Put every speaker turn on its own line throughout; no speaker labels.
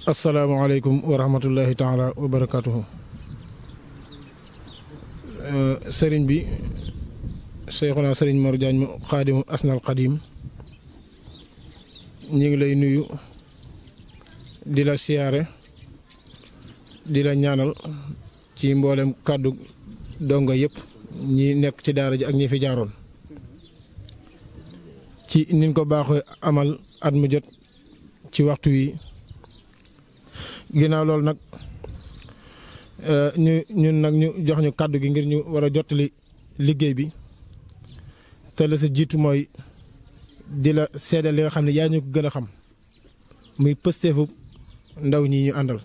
asalaamaaleykum wa rahmatullahi taala wa barakaatuhu. Sëriñ bi Seyxuna Sëriñ Mor Diagne mu xaadimu asnal xadim ñu ngi lay nuyu di la siyaare di la ñaanal ci mboolem kàddu donga yëpp ñi nekk ci daara ji ak ñi fi jaaroon ci niñ ko baaxee amal at mu jot ci waxtu wi. ginnaaw loolu nag ñun nag ñu jox ñu kàddu gi ngir ñu war a jottali liggéey bi te la sa jiitu mooy di la seedal li nga xam ne yaa ñu ko gën a xam muy pësteefu ndaw ñi ñu àndal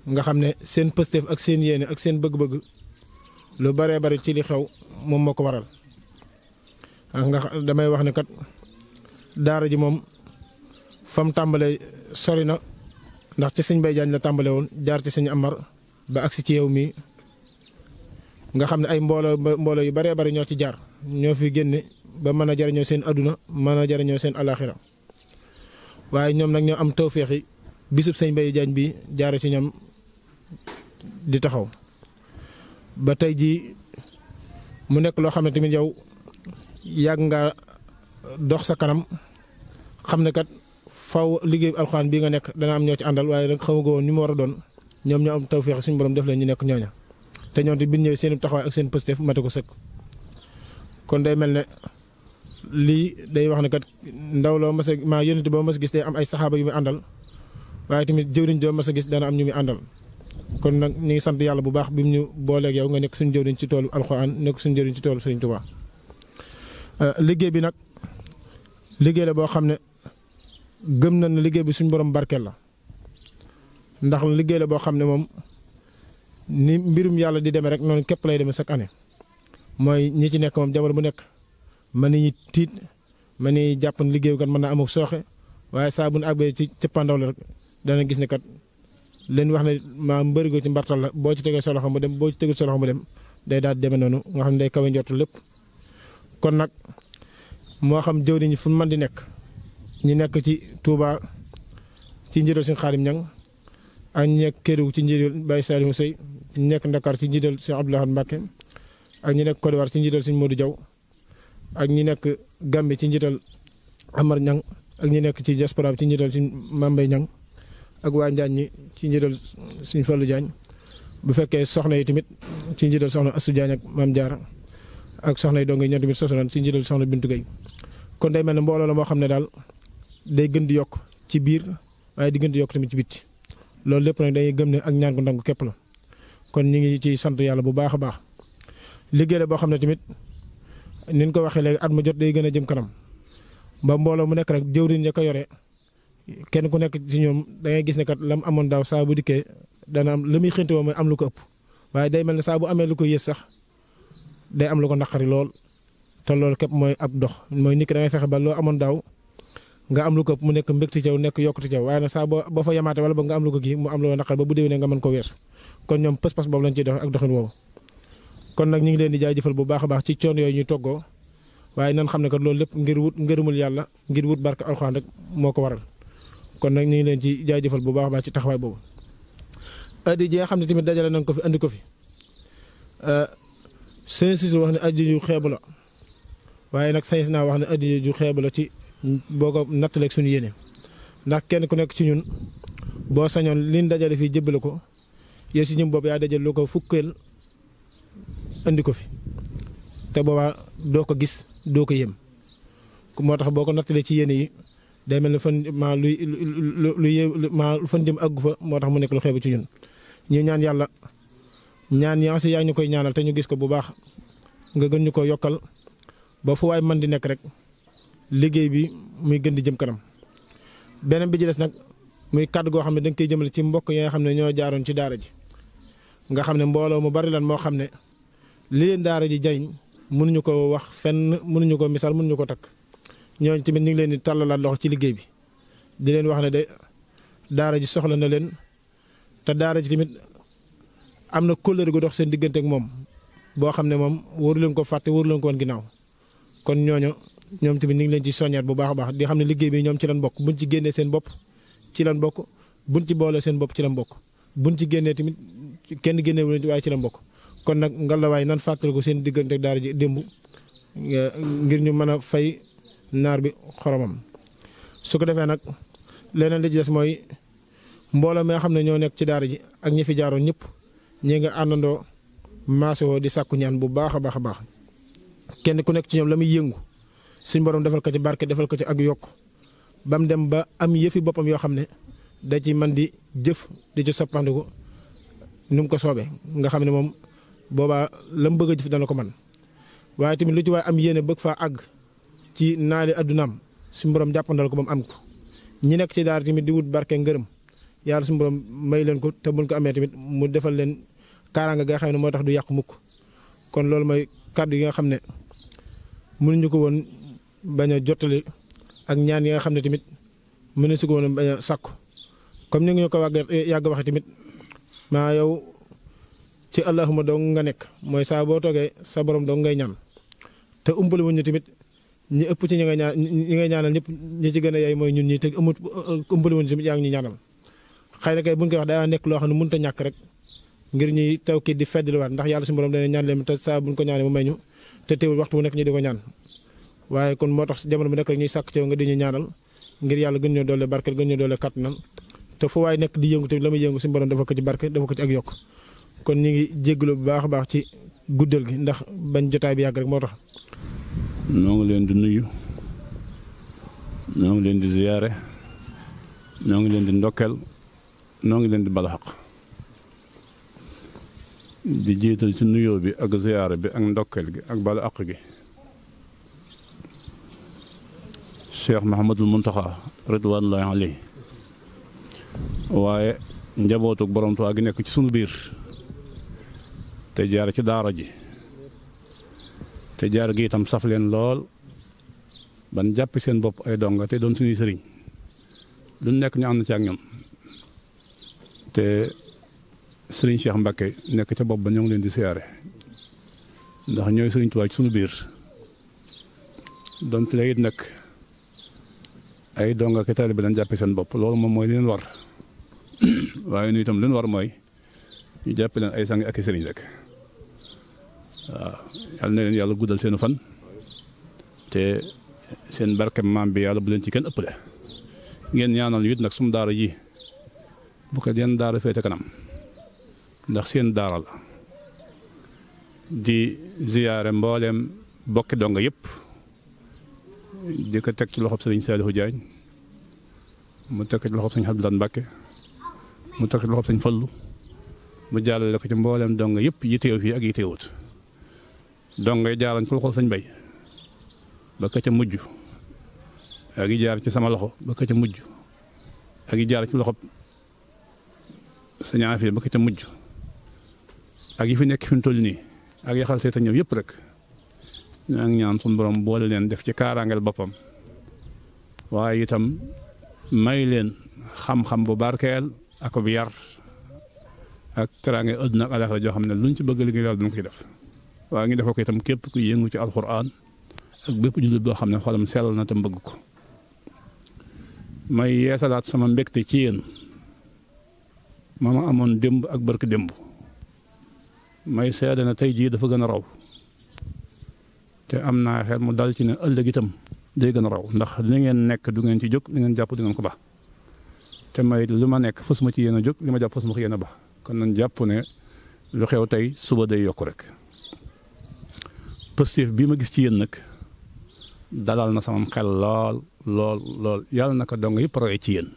nga xam ne seen pësteef ak seen yéene ak seen bëgg-bëgg lu baree bari ci li xew moom moo ko waral nga damay wax ne kat daara ji moom fam tàmbalee sori na. ndax ci sëñ Mbaye Diagne la tàmbale woon jaar ci sëñ Amar ba agsi ci yow mii nga xam ne ay mbooloo yu baree bari ñoo ci jaar ñoo fi génne ba mën a jariñoo seen adduna mën a jariñoo seen alaxira waaye ñoom nag ñoo am tawféexi bisub sëñ Mbaye Diagne bi jaare ci ñoom di taxaw ba tey jii mu nekk loo xam ne tamit yow yàgg nga dox sa kanam xam ne kat faw liggéey alxuraan bii nga nekk dana am ñoo ci àndal waaye nag xamu ko woon ni mu war a doon ñoom ñoo am tawféex suñu borom def leen ñu nekk ñooña te ñoom te bi ñëwee seen taxawaay ak seen pëstef mate ko sëkk kon day mel ne lii day wax ne kat ndaw loo mas a maa yónent boo mas a gis day am ay saxaaba yu muy àndal waaye tamit jëwriñ doo mas a gis dana am ñu muy àndal kon nag ñu ngi sant yàlla bu baax bi mu ñu booleeg yow nga nekk suñu jëwriñ ci toolu alxuraan nekk suñu jëwriñ ci toolu Sëriñ Tuubaa liggéey bi nag liggéey la boo xam ne gëm na ne liggéey bi suñu borom barkeel la ndax liggéey la boo xam ne moom ni mbirum yàlla di demee rek noonu képp lay demee chaque année mooy ñi ci nekk moom jamono bu nekk mën nañu tiit mën nañu jàpp ne liggéey kat mën naa amuk sooxe waaye saa bu nu àggee ci cëppandaw la rek dana gis ne kat leen wax ne maa mbërigo ci mbartal la boo ci tegee sa loxo mu dem boo ci tegul sa loxo mu dem day daal di demee noonu nga xam ne day kawe njortu lépp kon nag moo xam jëwriñ fu mu mën di nekk. ñi nekk ci Touba ci njiital Sëñ Xaadim Ñang ak ñi nekk Kédougou ci njiital Baye Saliou Sey ñi nekk Dakar ci njiital Sëñ Abdou Lahad Mbacké ak ñi nekk Côte d'Ivoire ci njiital Sëñ Modou Diaw ak ñi nekk Gambie ci njiital Amar Ñang ak ñi nekk ci diaspora bi ci njiital Sëñ Mambay Ñang ak waa Njaañ ñi ci njiital Sëñ Fallou Diagne bu fekkee soxna yi tamit ci njiital soxna Astou Diagne ak Mame Diarra ak soxna yi dong ñoom tamit sosonan ci njiital soxna Bintu Gueye kon day mel ne mbooloo la moo xam ne daal day gën di yokk ci biir waaye di gën di yokk tamit ci bitti loolu lépp nag dañuy gëm ne ak ñaan ko ndangu képp la kon ñu ngi ci sant yàlla bu baax a baax liggéey la boo xam ne tamit niñ ko waxee léegi at mu jot day gën a jëm kanam ba mbooloo mu nekk rek jëwriñ ya ko yore kenn ku nekk ci ñoom da ngay gis ne kat lam amoon daaw saa bu dikkee dana am la muy xënte woo mooy am lu ko ëpp waaye day mel ne saa bu amee lu ko yées sax day am lu ko naqari lool te loolu képp mooy ab dox mooy nit ki da ngay fexe ba loo amoon daaw nga am lu ko mu nekk mbégte caw nekk yokkute caw waaye nag saa boo fa yamaate wala ba nga am lu ko kii mu am lu naqar ba bu déwénee nga mën ko weesu kon ñoom pas-pas boobu lañ ciy dox ak doxin woowu kon nag ñu ngi leen di jaajëfal bu baax a baax ci coon yooyu ñu toggoo waaye nan xam ne kat loolu lépp ngir wut ngërëmul yàlla ngir wut barke alxuraan rek moo ko waral kon nag ñu ngi leen ci jaajëfal bu baax a baax ci taxawaay boobu addi ji nga xam ne tamit dajale nañ ko fi andi ko fi seen sutur wax ne addi ju xeebu la waaye nag sañs naa wax ne addi ju xeebu la ci boo ko nattaleeg suñu yéene ndax kenn ku nekk ci ñun boo sañoon liñ dajale fii jëbbale ko yow si ñun boobu yaa dajale lu ko fukkeel andi ko fi te boobaa doo ko gis doo ko yëm moo tax boo ko nattalee ci yéene yi day mel ne fan maa fan jëm àggu fa moo tax mu nekk lu xeebu ci ñun ñu ñaan yàlla ñaan yaa si yaa ñu koy ñaanal te ñu gis ko bu baax nga gën ñu ko yokkal ba fu waay man di nekk rek liggéey bi muy gën di jëm kanam beneen bi ci des nag muy kàddu goo xam ne da nga koy jëmale ci mbokk yi nga xam ne ñoo jaaroon ci daara ji nga xam ne mbooloo mu bari lan moo xam ne li leen daara ji jariñ mënuñu ko wax fenn mënuñu ko misaal mënuñu ko takk ñooñu tamit ñu ngi leen di tàllalaat loxo ci liggéey bi di leen wax ne de daara ji soxla na leen te daara ji tamit am na kóllëre gu dox seen diggante ak moom boo xam ne moom waru leen ko fàtte waru leen ko woon ginnaaw kon ñooñu ñoom tamit ñu ngi leen ci soññaat bu baax a baax di xam ne liggéey bi ñoom ci lan bokk buñ ci génnee seen bopp ci lan bokk buñ ci boole seen bopp ci la mbokk buñ ci génnee tamit kenn génnewu leen ci waaye ci la mbokk kon nag ngalawaay nan fàttali ko seen diggante ak daara ji démb ngir ñu mën a fay naar bi xoromam. su ko defee nag leneen li ci des mooy mbooloo mi nga xam ne ñoo nekk ci daara ji ak ñi fi jaaroon ñëpp ñi nga àndandoo maasoo di sàkku ñaan bu baax a baax a baax kenn ku nekk ci ñoom la muy yëngu suñ borom defal ko ci barke defal ko ci ak yokk ba mu dem ba am yëfi boppam yoo xam ne da ci man di jëf di ci soppandiku nu mu ko soobee nga xam ne moom boobaa la mu bëgg a jëf dana ko man waaye tamit lu ci waaye am yéene bëgg faa àgg ci naali addunaam suñu borom jàppandal ko ba mu am ko ñi nekk ci daara tamit di wut barke ngërëm yàlla suñu borom may leen ko te buñ ko amee tamit mu defal leen kaaraanga ga xam ne moo tax du yàq mukk kon loolu mooy kàddu yi nga xam ne mënuñu ko woon bañ a jottali ak ñaan yi nga xam ne tamit mënu su ko woon bañ a sàkku comme ni nga ko yàgg waxee tamit maa yow ci allahuma dong nga nekk mooy saa boo toogee sa borom dong ngay ñaan te umpale wuñ ñu tamit ñi ëpp ci ñi ngay ñaanal ñëpp ñi ci gën a yaay mooy ñun ñi te amut umpale wuñ tamit yaa ngi ñu ñaanal xëy na kay buñ koy wax daa nekk loo xam ne mënut a ñàkk rek ngir ñuy taw kii di feddliwaat ndax yàlla suñu borom dana ñaan leen te saa buñ ko ñaanee mu may ñu te teewul waxtu wu nekk ñu di ko ñaan waaye kon moo tax jamono bi nekk rek ñuy sàkk ci nga di ñu ñaanal ngir yàlla gën ñoo doole barke gën ñoo doole kàttanal te fu waay nekk di yëngu tamit la muy yëngu suñu borom dafa ko ci barke dafa ko ci ak yokk kon ñu ngi jégalu bu baax a baax ci guddal gi ndax bañ jotaay bi yàgg rek moo tax.
ñoo ngi leen di nuyu ñoo ngi leen di ziyaare ñoo ngi leen di ndokkeel ñoo ngi leen di balu xaq di jiital ci nuyoo bi ak ziyaare bi ak ndokkeel gi ak balu xaq gi Cheikh Mahamadul Muntaxa ridwanullahi alayhi waaye njabootuk borom Tuubaa gi nekk ci sunu biir te jaar ci daara ji te jaar gi itam saf leen lool ban jàpp seen bopp ay donga te doon suñuy sëriñ lu nekk ñu ànd ci ak ñoom te sëriñ Cheikh Mbacké nekk ca bopp ba ñoo ngi leen di siyaare ndax ñooy sëriñ Tuubaa ci sunu biir donte léegi it nag ay donga ke taalibe dañ jàppe seen bopp loolu moom mooy leen war waaye nu itam leen war mooy ñu jàppe leen ay sang ak i sëriñ rek waaw yàlla na leen yàlla guddal seenu fan te seen barke maam bi yàlla bu leen ci kenn ëppale ngeen ñaanal yu it nag sum daara ji bu ko yenn daara féete kanam ndax seen daara la di ziyaare mbooleem bokki donga yëpp di ko teg ci loxob sëriñ Saalihu Jaañ mu teg ci loxob sëriñ Abdulaay Mbàkke mu teg ci loxob sëriñ Fallu mu jàllale ko ci mbooleem donga yëpp yi teew fii ak yi teewut donga yi jaaran ci loxol sëñ Bay ba ka ca mujj ak yi jaar ci sama loxo ba ka ca mujj ak yi jaar ci loxob sëñ Afiya ba ka ca mujj ak yi fi nekk fi mu toll nii ak yaxal seeta ñëw yëpp rek ñaa ngi ñaan suñu borom boole leen def ci kaaraangeel boppam waaye itam may leen xam-xam bu barkeel ak bu yar ak teraange àdduna ak alaaxira joo xam ne luñ ci bëgg liggéey yàlla dina ko ci def waaye ngi defal ko itam képp ku yëngu ci alxuraan ak bépp jullit boo xam ne xolam sellal na te bëgg ko may yeesalaat sama mbégte ci yéen ma amoon démb ak barki démb may seede na tey jii dafa gën a raw te am naa xel mu dal ci ne ëllëg itam day gën a raw ndax li ngeen nekk du ngeen ci jóg li ngeen jàpp du ngeen ko ba te may li ma nekk fas ma ci yéen a jóg li ma jàpp fas ma ko yéen a ba kon nañ jàpp ne lu xew tey suba day yokku rek positif bii ma gis ci yéen nag dalal na sama xel lool lool lool yàlla na ko dong yëpp roye ci yéen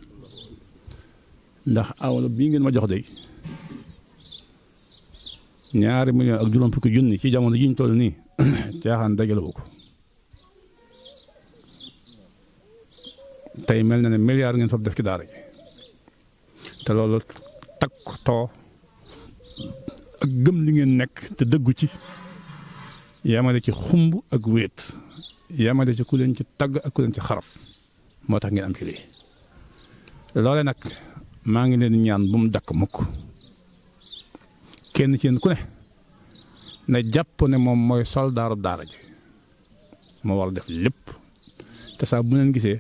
ndax awla bii ngeen ma jox day 2 millions ak juróom fukki junni ci jamono ji ñu toll nii caaxaan dajalewu ko tey mel na ne milliard ngeen fab def ci daara ji te loolu takkutoo ak gëm li ngeen nekk te dëggu ci yamale ci xumb ak wéet yamale ci ku leen ci tagg ak ku leen ci xarab moo tax ngeen am ci lii loole nag maa ngi leen ñaan bu mu dakk mukk kenn ci yéen ku ne na jàpp ne moom mooy soldaaru daara ji moo war a def lépp te saa bu leen gisee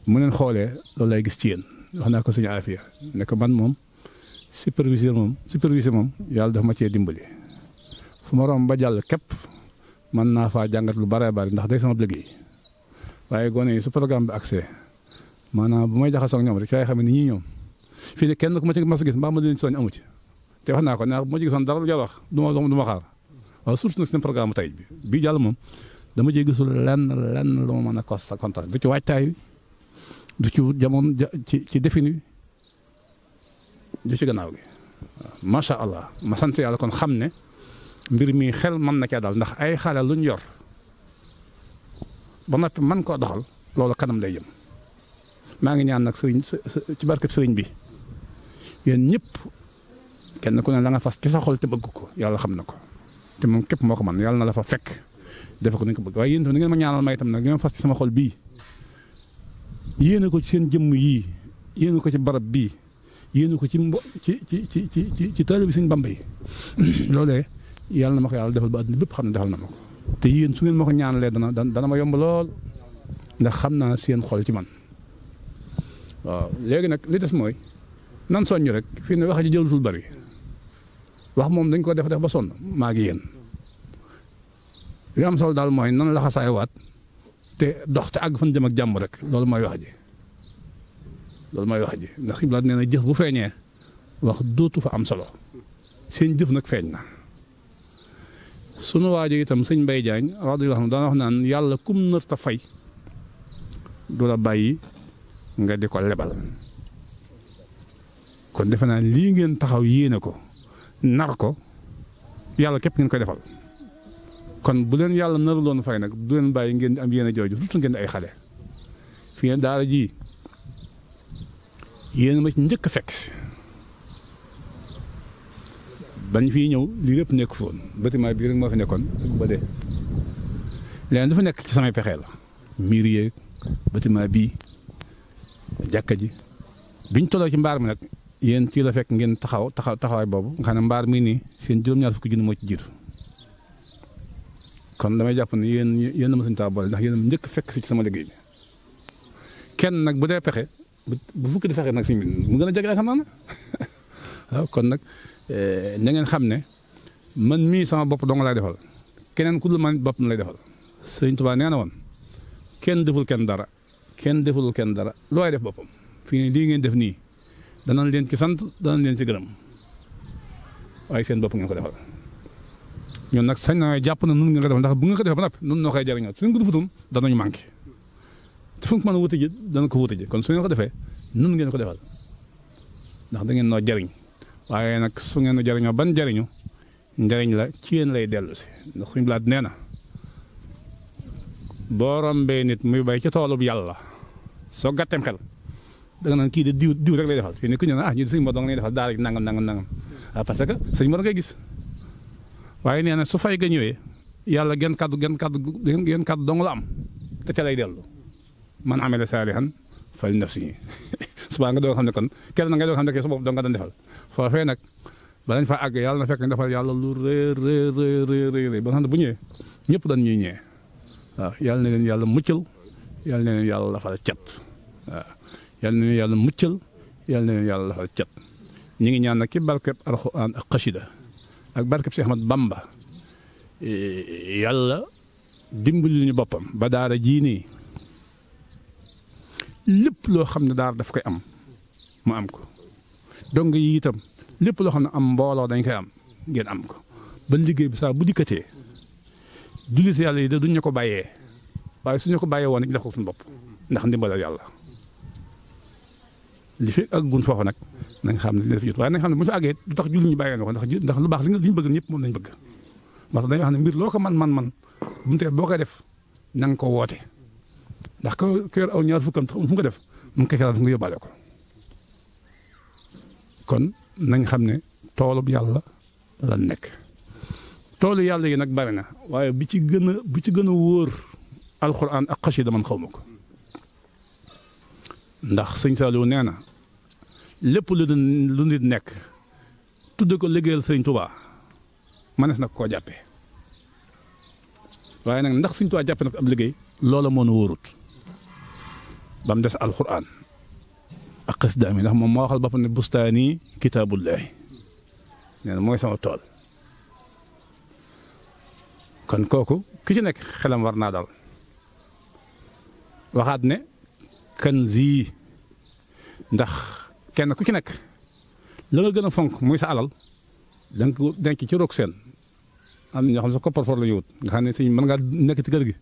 mu leen xoolee loolu lay gis ci yéen wax naa ko suñu Afia ne ko man moom superviseur moom yàlla dafa ma cee dimbali fu ma romb ba jàll képp mën naa faa jàngat lu bare bari ndax day sama liggéey waaye gone yi su programme bi accès maanaam bu may jaxasoo ak ñoom rek ci lay xam ne ni ñii ñoom fii ne kenn ku ma ci mas a gis mbaa ma leen soñ amu ci te wax naa ko bu ma ci gisoon dara lu jar wax du ma xaar waaw surtout nag seen programme tey bi jàll moom dama cee gisul lenn lu ma mën a kontaan du ci waajtaay du ci jamono ci defin wi du ci gannaaw gi waaw macha allah ma sant yàlla kon xam ne mbir mi xel mën na cee daal ndax ay xale luñ yor ba noppi man koo doxal loolu kanam lay jëm maa ngi ñaan nag sëriñ ci barkeb sëriñ bi yéen ñëpp kenn ku ne la nga fas ci sa xol te bëgg ko yàlla xam na ko te moom képp moo ko man yàlla na la fa fekk defe ko ni ko bëgg waaye yéen itam ni ngeen ma ñaanal may itam nag li ma fas ci sama xol bii yéene ko ci seen jëmm yii yéene ko ci barab bii yéene ko ci taalibe bi Sëriñ Bamba yi loolee yàlla na ma ko yàlla defal ba àdduna bépp xam ne defal na ma ko te yéen su ngeen ma ko ñaanalee dana ma yomb lool ndax xam naa seen xol ci man waaw léegi nag li des mooy nan soññu rek fii ne wax ji jëlutul bari wax moom dañ ko def ba sonn maa ngi yéen li am solo daal mooy nan laxasaay waat te dox te àgg fan jëm ak jàmm rek loolu mooy wax ji ndax Ibrahima nee na jëf bu feeñee wax dootu fa am solo seen jëf nag feeñ na sunu waajo itam sëñ Mbay Jaañ radiyallaahu anhu daan wax naan yàlla kum nër ta fay du la bàyyi nga di ko lebal kon defe naa lii ngeen taxaw yéene ko nar ko yàlla képp ngeen koy defal kon bu leen yàlla naru loon fay nag du leen bàyyi ngeen di am yéene jooju surtout ngeen di ay xale fi ngeen daara ji yéen ma ci njëkk a fekk bañ fii ñëw lii lépp nekk foon bâtiment bii rek moo fi nekkoon ba dee léegi dafa nekk ci samay pexe la miir yeeg bâtiment bii jàkka ji biñ tolloo ci mbaar mi nag yéen ci la fekk ngeen taxawaay boobu nga xam ne mbaar mii nii seen juróom-ñaar fukki junni moo ci jiitu kon damay jàpp ne yéen ma suñu taa boole ndax yéen a njëkk fekk si ci sama liggéey bi kenn nag bu dee pexe bu fukki di fexe nag si mu gën a jege xam naa ne waaw kon nag na ngeen xam ne man mii sama bopp dong laay defal keneen ku dul man boppam lay defal Sëriñ Tuubaa nee na woon kenn deful kenn dara looy def boppam fii ne lii ngeen def nii danañ leen ci sant danañ leen ci gërëm waaye seen bopp ngeen ko defal ñun nag sañ na jàpp na nun ngeen ko defal ndax bu ngeen ko defee ba noppi nun noo koy jariñoo su ngeen ko defutum danañu manqué te fu mu mën a wuti ji dana ko wuti ji kon su ngeen ko defee nun ngeen ko defal ndax da ngeen noo jariñ waaye nag su ngeen jariñoo ban jariñu njariñ la ci yéen lay dellu si ndax suñu blaat nee na boo rombee nit muy bay ci toolub yàlla soo gàtteem xel da nga naan kii de diw rek lay defal fii ne ku ñu ne ñii de sëñ Mor dong lay defal daara nangam waaw parce que sëñ Mor ngay gis waaye nee na su fay ga ñëwee yàlla genn kàddu dong la am te ca lay dellu man amila saalihan fali nafsihi subaa nga doon xam ne kon kenn na nga doon xam ne ke su bopp dong nga doon defal foofee nag balañ fa àgg yàlla na fekk nga defal yàlla lu rëy ba nga xam ne bu ñëwee ñëpp dañ ñuy ñëwee waaw yàlla na leen yàlla muccal yàlla na leen yàlla lafal cat waaw yàlla na leen yàlla muccal yàlla na leen yàlla lafal cat ñi ngi ñaan nag ci barkeb alxuraan ak xasida ak barkeb Seex Ahmad Bamba yàlla dimbali ñu boppam ba daara jii nii lépp loo xam ne daara daf koy am mu am ko dong yi itam lépp loo xam ne am mbooloo dañ koy am ngeen am ko ba liggéey bi saa bu dikkatee jullit yàlla yi de duñ ñu ko bàyyee waaye suñu ko bàyyee woon ñu def ko suñu bopp ndax ndimbalal yàlla li fi ak gun foofu nag nañ xam ne li def jot waaye nañ xam ne bu ñu fa àggee du tax jullit ñu bàyyee na ko ndax lu baax li ñu bëgg ñëpp moom lañ bëgg parce que dañoo xam ne mbir loo ko man bu mu tee boo koy def na nga ko woote ndax ko yor aw ñaar fukkam tax fu mu ko def mu ngi koy xelal fu nga yóbbaale ko kon nañ xam ne toolub yàlla la nekk toolu yàlla yi nag bari na waaye bi ci gën a wóor alxuraan ak xasida man xaw ma ko ndax sëñ Saliou nee na lépp lu nit nekk tudde ko liggéeyal sëñ Tuubaa manees nag koo jàppee waaye nag ndax sëñ Tuubaa jàppe na ko ab liggéey loola moo nu wóorut ba mu des alxuraan ak xasida mi ndax moom moo waxal boppam ne bustaani kitaabullaahi nee na mooy sama tool kon kooku ki ci nekk xelam war naa dal waxaat ne kanzi ndax kenn ku ci nekk la nga gën a fonk muy sa alal da nga ko denc ci roog seen am na ñoo xam ne sa coffre-fort la ñu wut nga xam ne sëñ mën ngaa nekk ci kër gi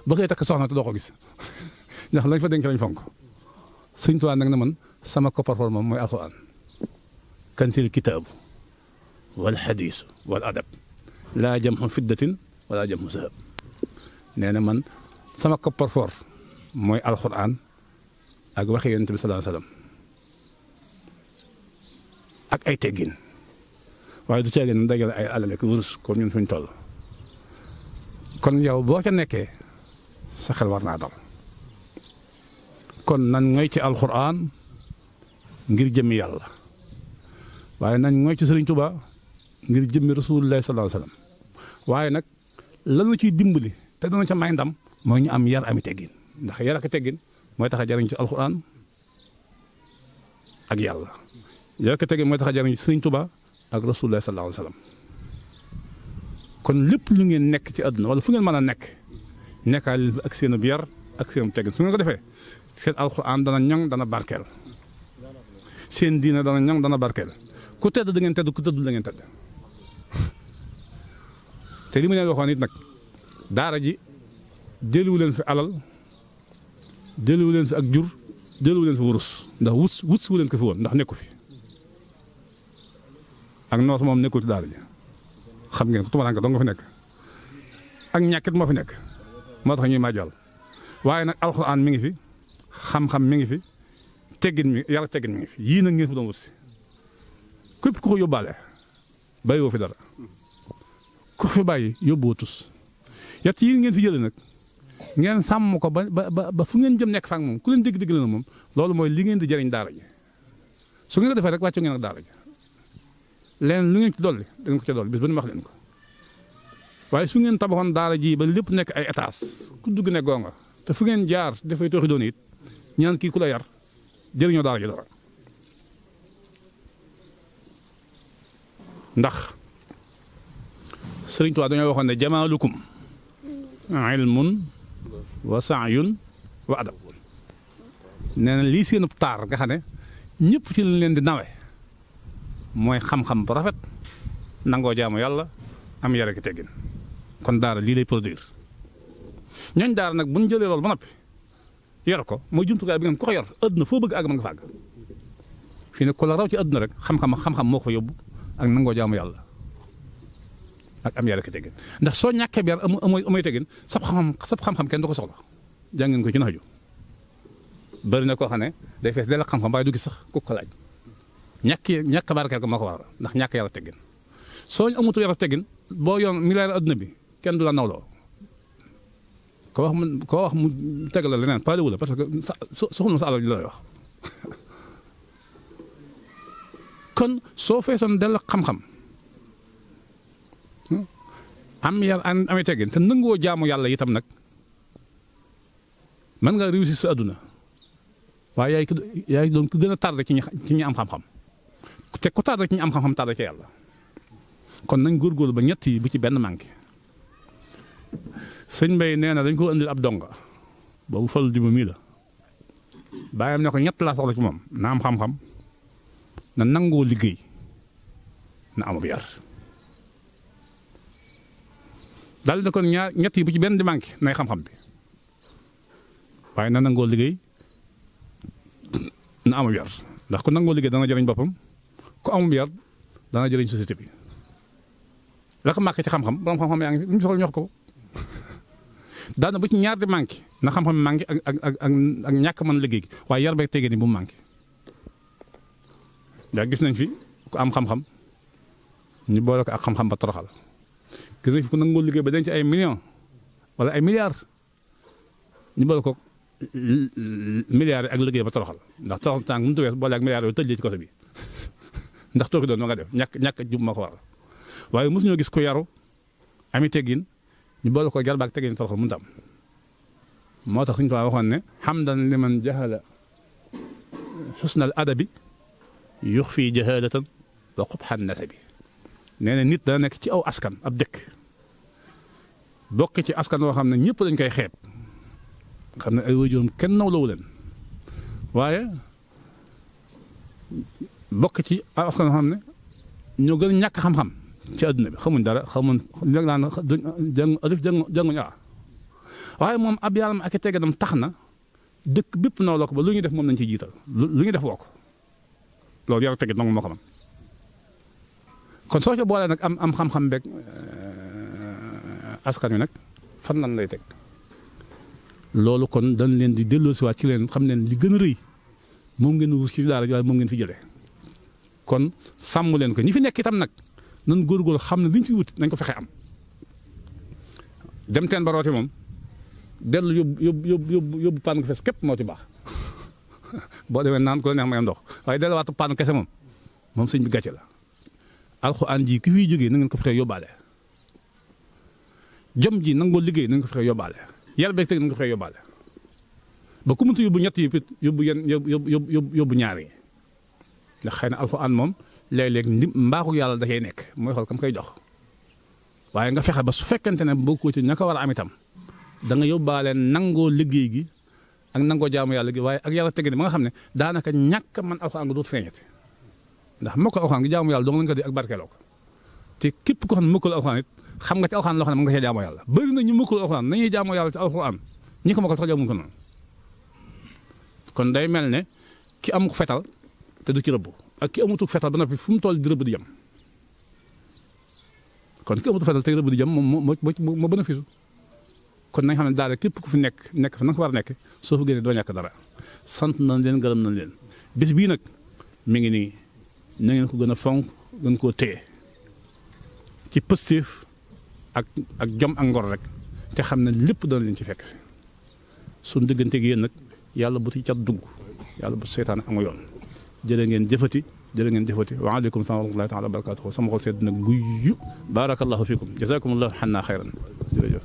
ba koy takk soxna te doo ko gis ndax lañ fa denc lañ fonk sëñ Tuubaa nag na man sama coffre-fort moom mooy alxuraan kanzil kitaabu wal xadiis wal adab laa jamxu fiddatin wala jamxu zahab nee na man sama coffre-fort mooy alxuraan ak waxi Yonent bi sallallahu alayhi wasallam ak ay teggin waaye du teggin dajale ay alal ak wurus comme ñun fuñ toll kon yow boo ca nekkee sa xel war naa dal kon nan ngoy ci alxuraan ngir jëmmi yàlla waaye nañ ngoy ci Sëriñ Tuubaa ngir jëmmi Rasulullaahi sallallaahu alayhi wa sallam waaye nag lanu ciy dimbali te dana ca may ndam mooy ñu am yar ami teggin ndax yar ak teggin mooy tax a jariñ ci alxuraan ak yàlla yar ak teggin mooy tax a jariñ ci Sëriñ Tuubaa ak Rasulullaahi sallallaahu alayhi wa sallam kon lépp lu ngeen nekk ci àdduna wala fu ngeen mën a nekk nekkaal ak seen yar ak seen teggin su ngeen ko defee seen alxuraan dana ñoŋ dana barkeel seen diina dana ñoŋ dana barkeel ku tedd da ngeen tedd ku tëddul da ngeen tedd te li mu leen waxoon it nag daara ji jëliwu leen fi alal jëliwu leen fi ak jur jëliwu leen fi wurus ndax wut si wu leen ko fi woon ndax nekku fi ak noos moom nekkul ci daara ji xam ngeen ko tumaranka dong nga fi nekk ak ñàkkit moo fi nekk moo tax ñuy majjal waaye nag alxuraan mi ngi fi xam-xam mi ngi fi teggin mi yàlla teggin mi ngi fi yii nag ngeen fi doon wut si képp ku ko yóbbaale bàyyi woo fi dara ku fi bàyyi yóbbuwoo tus yat yii ngeen fi jëlee nag ngeen sàmm ko ba fu ngeen jëm nekk fa ak moom ku leen dégg-dégg la na moom loolu mooy li ngeen di jëriñ daara ji su ngeen ko defee rek wàccu ngeen ak daara ji leen lu ngeen ci dolli da ngeen ko ca dolli bis ba nu wax leen ko waaye su ngeen tabaxoon daara ji ba lépp nekk ay étage ku dugg ne gonga te fu ngeen jaar dafay tooxi doon it ñaan kii ku la yar jëriñoo daara ji dara ndax Sëriñ Tuubaa dañoo waxoon ne jamaalukum ilmun wa saayun wa adab nee na lii seenub taar nga xam ne ñëpp ci lañ leen di nawe mooy xam-xam bu rafet nangoo jaamu yàlla am yare ki teggin kon daara lii lay produire ñooñ daara nag bu ñu jëlee loolu ba noppi yor ko mooy jumtukaay bi ngeen ko yor àdduna foo bëgg àgg mën nga fa àgg fii ne ku la raw ci àdduna rek xam-xam moo ko fa yóbbu ak nangoo jaamu yàlla ak am yare ki teggin ndax soo ñàkkee bi yar amoy teggin sab xam-xam kenn du ko soxla jàngeen ko ci naaju bëri na koo xam ne day fees dell xam-xam waaye du gis sax ku ko laaj ñàkk barkeel ko moo ko waral ndax ñàkk yàlla teggin soo amutu yàlla teggin boo yoon milliard adduna bi kenn du la nawloo koo wax mu tegal la leneen paale wu la parce que soxla na sa alal ji la lay wax kon soo feesoon dell xam-xam am yar amee teggin te nangoo jaamu yàlla itam nag mën nga réussir sa adduna waaye yaay doon ku gën a tardé ci ñi am xam-xam te ku tardé ci ñi am xam-xam tardé ci yàlla kon nañ góorgóorlu ba ñett yi bu ci benn manqué sëñ Mbay nee na dañ ko indil ab donga boobu fal di ba mii la bàyyam ne ko ñett laa soxla ci moom na am xam-xam na nangoo liggéey na amub yar daal di kon ñett yi bu ci benn di manqué nay xam-xam bi waaye na nangoo liggéey na amub yar ndax ku nangoo liggéey dana jëriñ boppam ku amub yar dana jëriñ société bi la ko manqué ci xam-xam borom xam-xam yaa ngi fi lu ñu soxla ñu wax ko daana bu ci ñaar di manqué na xam-xam manqué ak ñàkk mën liggéey gi waaye yar beeg tegee ni bu mu manqué ndax gis nañ fi ku am xam-xam ñu boole ko ak xam-xam ba toroxal gis nañ fi ku nangoo liggéey ba denc ay millions wala ay milliards ñu boole ko milliards yi ak liggéey ba toroxal ndax toroxal tànk mënut a wees boole ak milliards yooyu tëj ci côté bi ndax tooki doon ma nga def ñàkk jub ma ko waral waaye mosuñoo gis ko yaru ami teggin ñu boole ko jarbaak teggin toroxal mënut am moo tax suñu ko waxoon ne hamdan liman jahala xusnal adabi yux fii jahalatan wa xubxan nasabi nee na nit dana nekk ci aw askan ab dëkk bokk ci askan woo xam ne ñëpp dañ koy xeeb xam ne ay waajuram kenn nawlawu leen waaye bokk ci askan woo xam ne ñoo gën a ñàkk xam-xam ci adduna bi xamuñ dara xamuñ jànguñu waaye moom ab yàllam ak i teggam tax na dëkk bépp nawloo ko ba lu ñuy def moom lañ ciy jiital lu ñuy def woo ko loolu yar teggit nag moo ko man kon soo ca boolee nag am xam-xam beeg askan wi nag fan lan lay teg loolu kon dañ leen di delloosiwaat ci leen xam ne li gën a rëy moom ngeen wut ci daara ji waaye moom ngeen fi jëlee kon sàmm leen ko ñi fi nekk itam nag nan góorgóorlu xam ne li ñu fi wut nañ ko fexe am dem teen ba rooti moom dellu yóbbu paan ko fes képp moo ci baax boo demee naan ko la neex may am ndox waaye delluwaatu paan kese moom sëñ bi gàcce la alxuraan ji ki fiy jógee na ngeen ko fexe yóbbaale jom ji nangoo liggéey na ngeen ko fexe yóbbaale yar beeg teg na ngeen ko fexe yóbbaale ba ku mënta yóbbu ñett yi it yóbbu ñaar yi ndax xëy na alxuraan moom léeg-léeg mbaaxu yàlla da cay nekk mooy xool kam koy jox waaye nga fexe ba su fekkente ne bokkoo ci ña ko war a am itam da nga yóbbaale nangoo liggéey gi ak nangoo jaamu yàlla gi waaye ak yàlla teg ba nga xam ne daanaka ñàkk man alxuraan nga dootu feeñati ndax mokkal alxuraan gi jaamu yàlla dong lañ ko di ak barkeeloo ko te képp ko xam ne mokkal alxuraan it xam nga ci alxuraan loo xam ne mën nga cee jaamu yàlla bëri na ñu mokkal alxuraan nañuy jaamu yàlla ci alxuraan ñi ko mokkal sax jaamu ko noonu kon day mel ne ki am ko fetal te du ci rëbb ak ki amutu fetal ba noppi fu mu toll di rëbb di jam kon ki amutu fetal te rëbb di jam moo bénéfice kon nañ xam ne daal képp ku fi nekk fa na nga ko war a nekk soo fa génnee doo ñàkk dara sant nañ leen gërëm nañ leen bés bii nag mi ngi nii na ngeen ko gën a fonk gën koo téye ci positif ak jom ak ngor rek te xam ne lépp dana leen ci fekk si suñ digganteeg yéen nag yàlla bu ci cat dugg yàlla bu seytaan amu yoon jërë ngeen jëfati waaleykum salaam wa rahmatullahi taala wa barakatuhu sama xol sedd nag guyyu barakallahu fikum jazakumullahu xanna xayran jërëjëf